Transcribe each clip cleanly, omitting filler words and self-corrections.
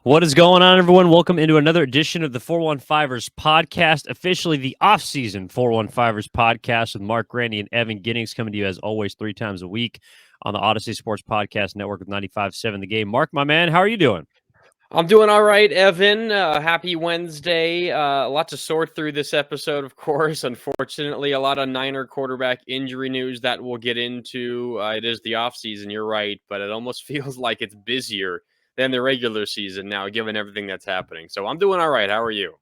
What is going on, everyone? Welcome into another edition of the 415ers podcast, officially the off-season 415ers podcast with Marc, Grandi, and Evan Giddings, coming to you as always 3 times a week on the Odyssey Sports Podcast Network with 95.7 The Game. Marc, my man, how are you doing? I'm doing all right, Evan. Happy Wednesday. A lot to sort through this episode, of course. Unfortunately, a lot of Niner quarterback injury news that we'll get into. It is the offseason, you're right, but it almost feels like it's busier than the regular season now, given everything that's happening. So I'm doing all right. How are you?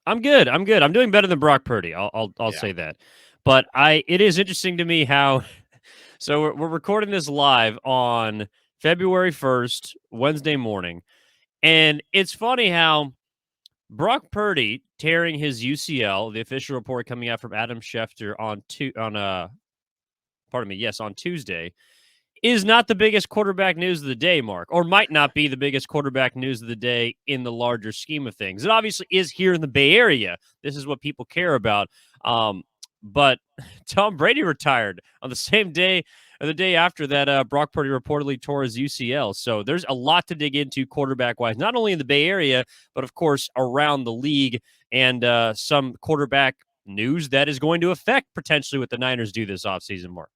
I'm good. I'm doing better than Brock Purdy. I'll Yeah. say that. But it is interesting to me how so we're recording this live on February 1st, Wednesday morning. And it's funny how Brock Purdy tearing his UCL, the official report coming out from Adam Schefter on Tuesday, is not the biggest quarterback news of the day, Marc, or might not be the biggest quarterback news of the day in the larger scheme of things. It obviously is here in the Bay Area. This is what people care about. But Tom Brady retired on the same day or the day after that. Brock Purdy reportedly tore his UCL. So there's a lot to dig into quarterback wise, not only in the Bay Area, but of course around the league, and some quarterback news that is going to affect potentially what the Niners do this offseason, Marc.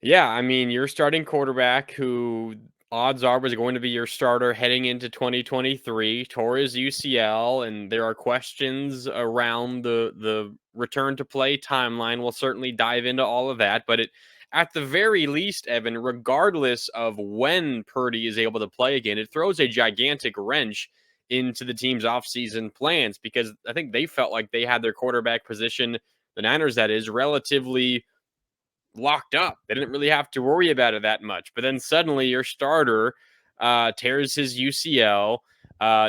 Yeah, I mean, your starting quarterback who odds are was going to be your starter heading into 2023 tore his UCL, and there are questions around the return to play timeline. We'll certainly dive into all of that, but at the very least, Evan, regardless of when Purdy is able to play again, it throws a gigantic wrench into the team's offseason plans, because I think they felt like they had their quarterback position, the Niners that is, relatively locked up. They didn't really have to worry about it that much. But then suddenly your starter tears his UCL.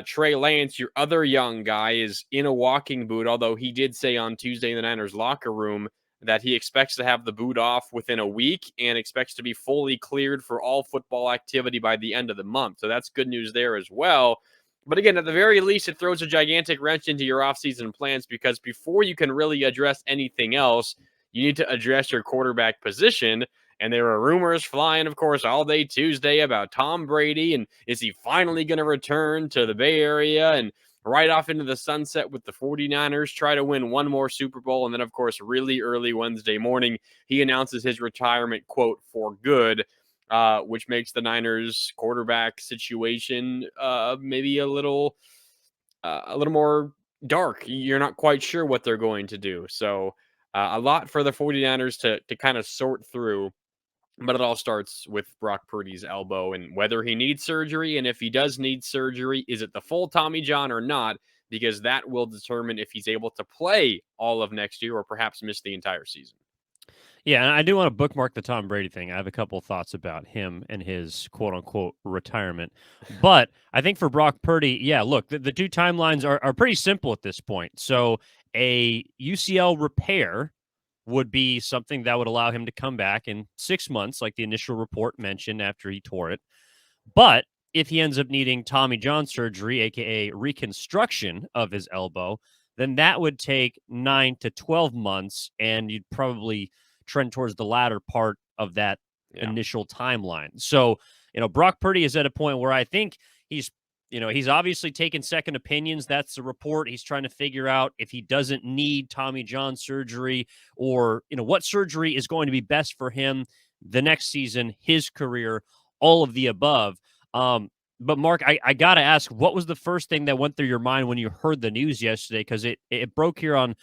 Trey Lance, your other young guy, is in a walking boot, although he did say on Tuesday in the Niners locker room that he expects to have the boot off within a week and expects to be fully cleared for all football activity by the end of the month. So that's good news there as well. But again, at the very least, it throws a gigantic wrench into your offseason plans, because before you can really address anything else, you need to address your quarterback position. And there were rumors flying, of course, all day Tuesday about Tom Brady, and is he finally going to return to the Bay Area and right off into the sunset with the 49ers, try to win one more Super Bowl. And then, of course, really early Wednesday morning, he announces his retirement, quote, for good, which makes the Niners quarterback situation maybe a little more dark. You're not quite sure what they're going to do. So a lot for the 49ers to kind of sort through. But it all starts with Brock Purdy's elbow and whether he needs surgery. And if he does need surgery, is it the full Tommy John or not? Because that will determine if he's able to play all of next year or perhaps miss the entire season. Yeah, and I do want to bookmark the Tom Brady thing. I have a couple of thoughts about him and his quote unquote retirement. But I think for Brock Purdy, yeah, look, the two timelines are pretty simple at this point. So a UCL repair would be something that would allow him to come back in 6 months, like the initial report mentioned after he tore it. But if he ends up needing Tommy John surgery, aka reconstruction of his elbow, then that would take 9 to 12 months, and you'd probably trend towards the latter part of that Yeah. initial timeline. So, Brock Purdy is at a point where I think he's obviously taken second opinions. That's the report. He's trying to figure out if he doesn't need Tommy John surgery, or, what surgery is going to be best for him the next season, his career, all of the above. But Marc, I got to ask, what was the first thing that went through your mind when you heard the news yesterday? Because it broke here on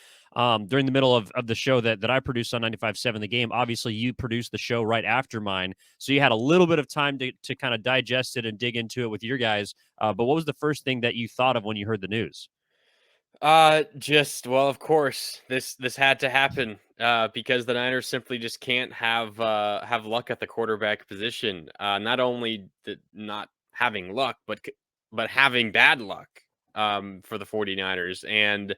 during the middle of the show that I produced on 95.7 The Game. Obviously, you produced the show right after mine, so you had a little bit of time to kind of digest it and dig into it with your guys. But what was the first thing that you thought of when you heard the news? Well, of course, this had to happen because the Niners simply just can't have luck at the quarterback position. Not only not having luck, but having bad luck for the 49ers. And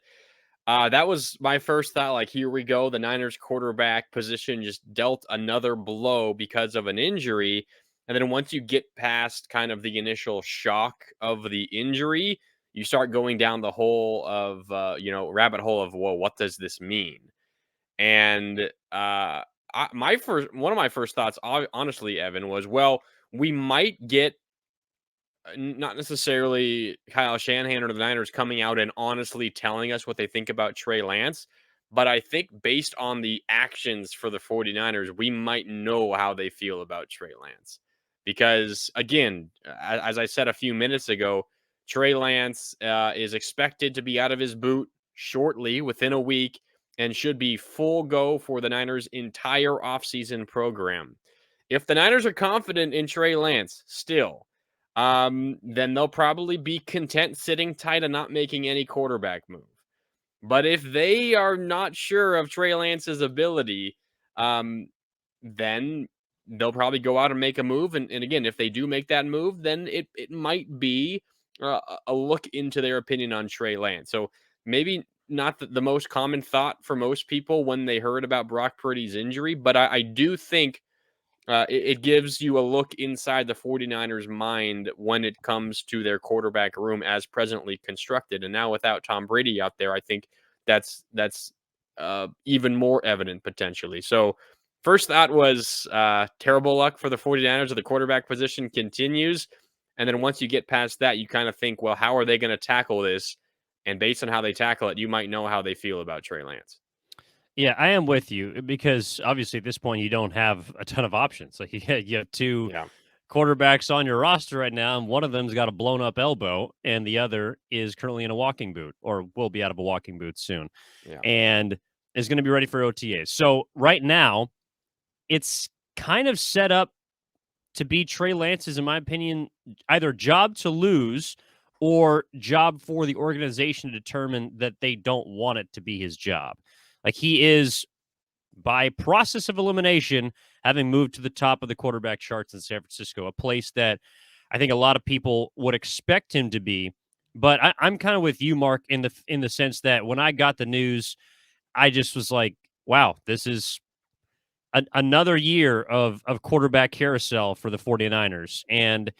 that was my first thought. Like, here we go. The Niners quarterback position just dealt another blow because of an injury. And then once you get past kind of the initial shock of the injury, you start going down the hole of, rabbit hole of, whoa, what does this mean? And one of my first thoughts, honestly, Evan, was, well, we might get not necessarily Kyle Shanahan or the Niners coming out and honestly telling us what they think about Trey Lance, but I think based on the actions for the 49ers, we might know how they feel about Trey Lance. Because again, as I said a few minutes ago, Trey Lance is expected to be out of his boot shortly, within a week, and should be full go for the Niners' entire offseason program. If the Niners are confident in Trey Lance still, then they'll probably be content sitting tight and not making any quarterback move. But if they are not sure of Trey Lance's ability, um, then they'll probably go out and make a move. And again, if they do make that move, then it might be a look into their opinion on Trey Lance. So maybe not the most common thought for most people when they heard about Brock Purdy's injury, but I do think it gives you a look inside the 49ers' mind when it comes to their quarterback room as presently constructed. And now without Tom Brady out there, I think that's even more evident potentially. So first thought was terrible luck for the 49ers. If the quarterback position continues. And then once you get past that, you kind of think, well, how are they going to tackle this? And based on how they tackle it, you might know how they feel about Trey Lance. Yeah, I am with you because obviously at this point you don't have a ton of options. Like you have two Yeah. quarterbacks on your roster right now, and one of them's got a blown up elbow, and the other is currently in a walking boot or will be out of a walking boot soon, Yeah. and is going to be ready for OTAs. So right now, it's kind of set up to be Trey Lance's, in my opinion, either job to lose or job for the organization to determine that they don't want it to be his job. Like he is, by process of elimination, having moved to the top of the quarterback charts in San Francisco, a place that I think a lot of people would expect him to be. But I'm kind of with you, Mark, in the sense that when I got the news, I just was like, wow, this is another year of quarterback carousel for the 49ers. And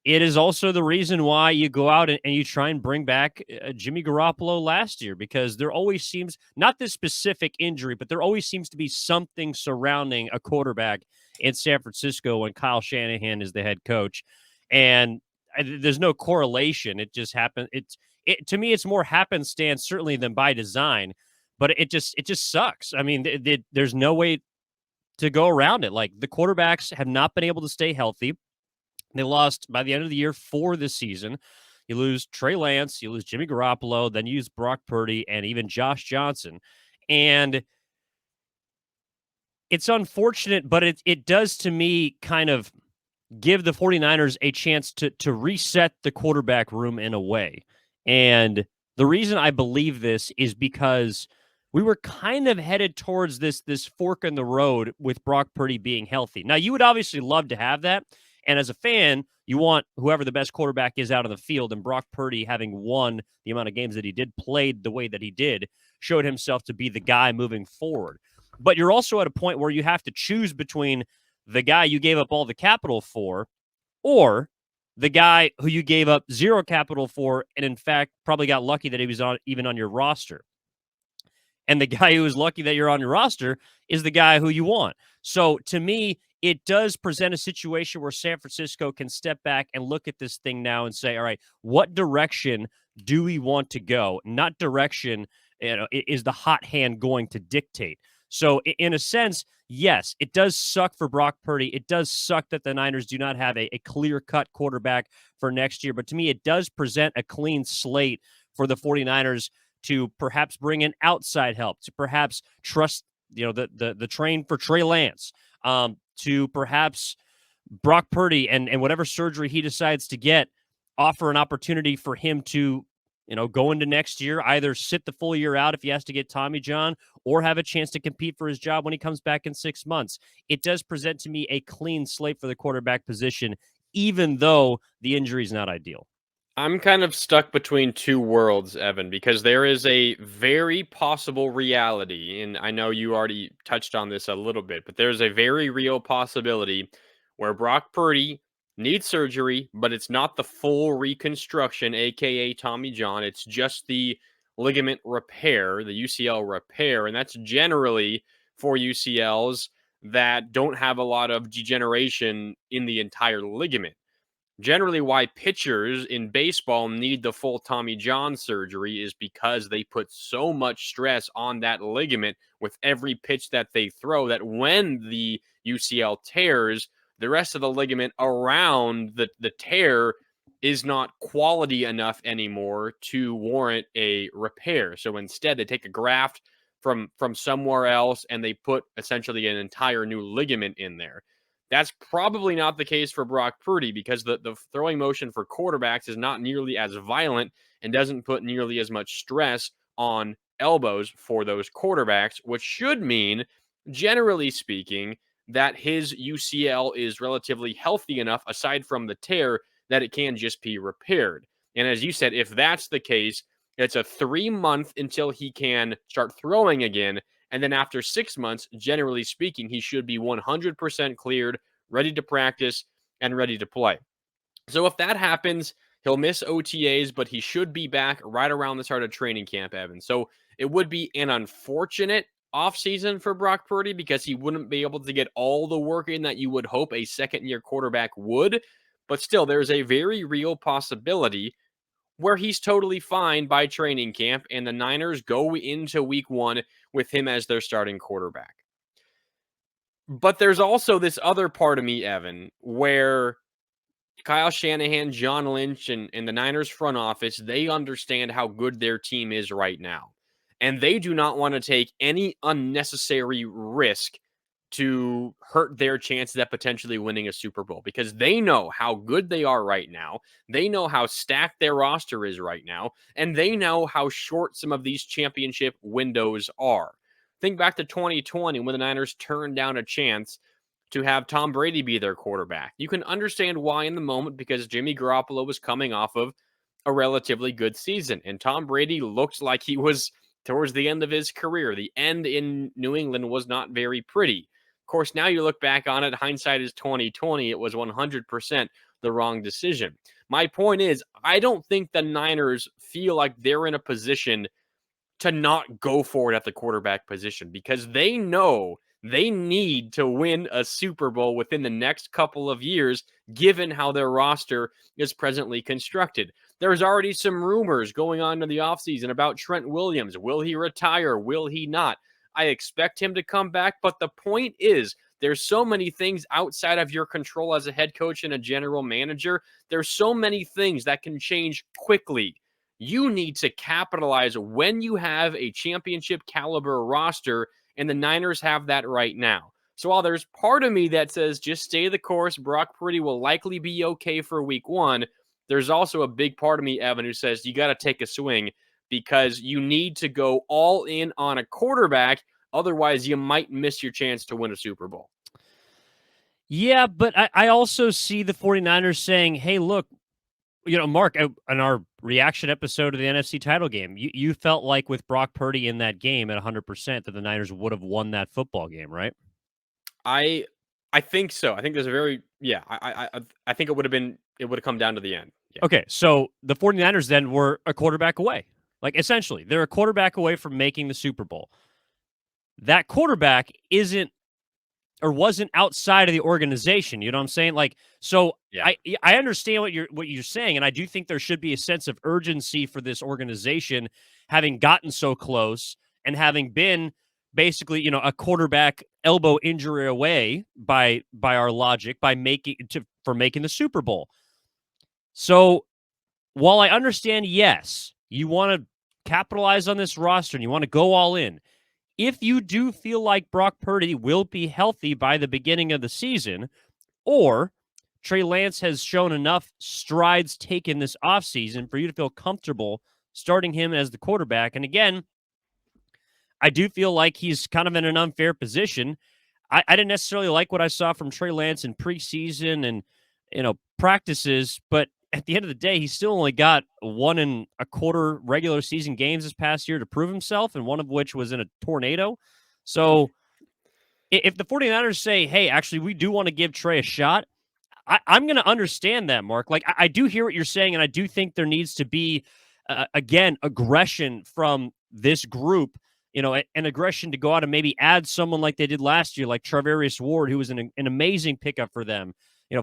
it is also the reason why you go out and you try and bring back Jimmy Garoppolo last year, because there always seems, not this specific injury, but there always seems to be something surrounding a quarterback in San Francisco when Kyle Shanahan is the head coach. And there's no correlation. It just happened. To me, it's more happenstance certainly than by design, but it just sucks. I mean, there's no way to go around it. Like the quarterbacks have not been able to stay healthy. They lost by the end of the year 4 this season. You lose Trey Lance, you lose Jimmy Garoppolo, then you use Brock Purdy and even Josh Johnson. And it's unfortunate, but it does to me kind of give the 49ers a chance to reset the quarterback room in a way. And the reason I believe this is because we were kind of headed towards this fork in the road with Brock Purdy being healthy. Now, you would obviously love to have that. And as a fan, you want whoever the best quarterback is out on the field. And Brock Purdy, having won the amount of games that he did, played the way that he did, showed himself to be the guy moving forward. But you're also at a point where you have to choose between the guy you gave up all the capital for or the guy who you gave up zero capital for and in fact probably got lucky that he was even on your roster. And the guy who is lucky that you're on your roster is the guy who you want. So to me, it does present a situation where San Francisco can step back and look at this thing now and say, all right, what direction do we want to go? Not direction, is the hot hand going to dictate? So in a sense, yes, it does suck for Brock Purdy. It does suck that the Niners do not have a clear-cut quarterback for next year. But to me, it does present a clean slate for the 49ers to perhaps bring in outside help, to perhaps trust, the train for Trey Lance, to perhaps Brock Purdy and whatever surgery he decides to get, offer an opportunity for him to, go into next year, either sit the full year out if he has to get Tommy John or have a chance to compete for his job when he comes back in 6 months. It does present to me a clean slate for the quarterback position, even though the injury is not ideal. I'm kind of stuck between two worlds, Evan, because there is a very possible reality, and I know you already touched on this a little bit, but there's a very real possibility where Brock Purdy needs surgery, but it's not the full reconstruction, aka Tommy John. It's just the ligament repair, the UCL repair, and that's generally for UCLs that don't have a lot of degeneration in the entire ligament. Generally, why pitchers in baseball need the full Tommy John surgery is because they put so much stress on that ligament with every pitch that they throw that when the UCL tears, the rest of the ligament around the tear is not quality enough anymore to warrant a repair. So instead, they take a graft from somewhere else and they put essentially an entire new ligament in there. That's probably not the case for Brock Purdy because the throwing motion for quarterbacks is not nearly as violent and doesn't put nearly as much stress on elbows for those quarterbacks, which should mean, generally speaking, that his UCL is relatively healthy enough, aside from the tear, that it can just be repaired. And as you said, if that's the case, it's a 3-month until he can start throwing again. And then after 6 months, generally speaking, he should be 100% cleared, ready to practice, and ready to play. So if that happens, he'll miss OTAs, but he should be back right around the start of training camp, Evan. So it would be an unfortunate offseason for Brock Purdy because he wouldn't be able to get all the work in that you would hope a second-year quarterback would. But still, there's a very real possibility where he's totally fine by training camp, and the Niners go into week 1 with him as their starting quarterback. But there's also this other part of me, Evan, where Kyle Shanahan, John Lynch, and the Niners front office, they understand how good their team is right now. And they do not want to take any unnecessary risk to hurt their chances at potentially winning a Super Bowl because they know how good they are right now. They know how stacked their roster is right now, and they know how short some of these championship windows are. Think back to 2020 when the Niners turned down a chance to have Tom Brady be their quarterback. You can understand why in the moment because Jimmy Garoppolo was coming off of a relatively good season, and Tom Brady looked like he was towards the end of his career. The end in New England was not very pretty. Of course, now you look back on it, hindsight is 2020. It was 100% the wrong decision. My point is, I don't think the Niners feel like they're in a position to not go for it at the quarterback position because they know they need to win a Super Bowl within the next couple of years, given how their roster is presently constructed. There's already some rumors going on in the offseason about Trent Williams. Will he retire? Will he not? I expect him to come back, but the point is, there's so many things outside of your control as a head coach and a general manager. There's so many things that can change quickly. You need to capitalize when you have a championship caliber roster, and the Niners have that right now. So while there's part of me that says just stay the course, Brock Purdy will likely be okay for week 1, there's also a big part of me, Evan, who says you got to take a swing because you need to go all in on a quarterback. Otherwise, you might miss your chance to win a Super Bowl. Yeah, but I also see the 49ers saying, hey, look, Marc, in our reaction episode of the NFC title game, you felt like with Brock Purdy in that game at 100% that the Niners would have won that football game, right? I think so. I think there's a very I think it would have come down to the end. Yeah. Okay, so the 49ers then were a quarterback away. Like essentially, they're a quarterback away from making the Super Bowl. That quarterback wasn't outside of the organization. You know what I'm saying? Like, so yeah. I understand what you're saying, and I do think there should be a sense of urgency for this organization having gotten so close and having been basically, a quarterback elbow injury away by our logic for making the Super Bowl. So while I understand, yes, you want to capitalize on this roster and you want to go all in. If you do feel like Brock Purdy will be healthy by the beginning of the season, or Trey Lance has shown enough strides taken this offseason for you to feel comfortable starting him as the quarterback. And again, I do feel like he's kind of in an unfair position. I didn't necessarily like what I saw from Trey Lance in preseason and practices, but at the end of the day, he still only got 1.25 regular season games this past year to prove himself, and one of which was in a tornado. So if the 49ers say, hey, actually, we do want to give Trey a shot, I'm going to understand that, Marc. Like, I do hear what you're saying, and I do think there needs to be, again, aggression from this group, an aggression to go out and maybe add someone like they did last year, like Charvarius Ward, who was an amazing pickup for them.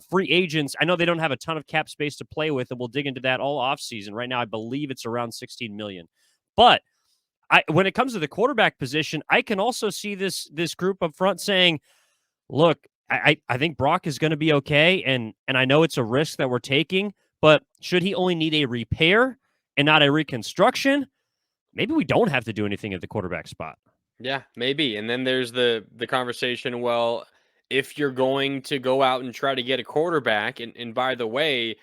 free agents, I know they don't have a ton of cap space to play with, and we'll dig into that all offseason. Right now, I believe it's around 16 million. But when it comes to the quarterback position, I can also see this group up front saying, look, I think Brock is going to be okay, and I know it's a risk that we're taking, but should he only need a repair and not a reconstruction, maybe we don't have to do anything at the quarterback spot. Yeah, maybe. And then there's the conversation, well, if you're going to go out and try to get a quarterback, and by the way,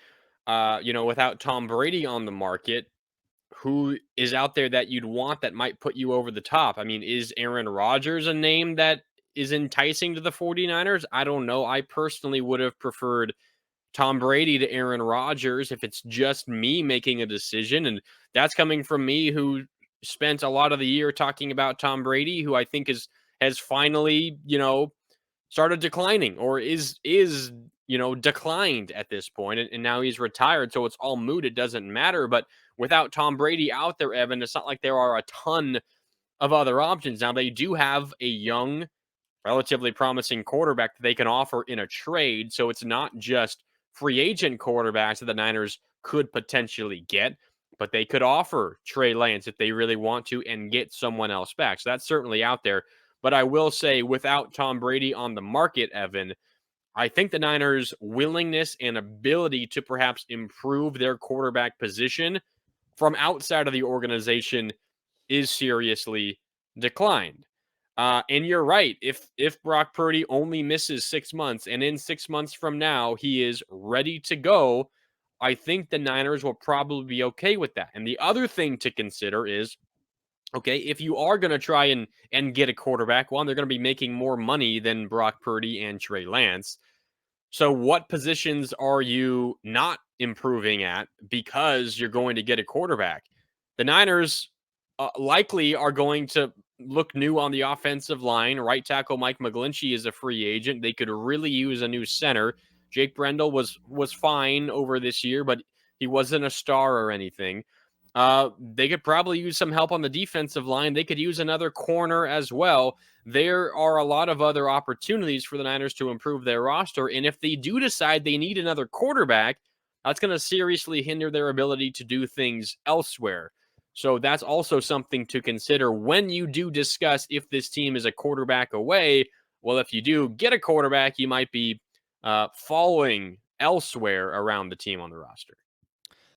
without Tom Brady on the market, who is out there that you'd want that might put you over the top? I mean, is Aaron Rodgers a name that is enticing to the 49ers? I don't know. I personally would have preferred Tom Brady to Aaron Rodgers if it's just me making a decision. And that's coming from me, who spent a lot of the year talking about Tom Brady, who I think has finally, started declining, or is declined at this point, and now he's retired, so it's all moot. It doesn't matter. But without Tom Brady out there, Evan, it's not like there are a ton of other options. Now, they do have a young, relatively promising quarterback that they can offer in a trade, so it's not just free agent quarterbacks that the Niners could potentially get, but they could offer Trey Lance if they really want to and get someone else back. So that's certainly out there. But I will say, without Tom Brady on the market, Evan, I think the Niners' willingness and ability to perhaps improve their quarterback position from outside of the organization is seriously declined. And you're right. If Brock Purdy only misses 6 months, and in 6 months from now he is ready to go, I think the Niners will probably be okay with that. And the other thing to consider is, okay, if you are going to try and get a quarterback, well, they're going to be making more money than Brock Purdy and Trey Lance. So what positions are you not improving at because you're going to get a quarterback? The Niners likely are going to look new on the offensive line. Right tackle Mike McGlinchey is a free agent. They could really use a new center. Jake Brendel was fine over this year, but he wasn't a star or anything. They could probably use some help on the defensive line. They could use another corner as well. There are a lot of other opportunities for the Niners to improve their roster. And if they do decide they need another quarterback, that's going to seriously hinder their ability to do things elsewhere. So that's also something to consider when you do discuss if this team is a quarterback away. Well, if you do get a quarterback, you might be following elsewhere around the team on the roster.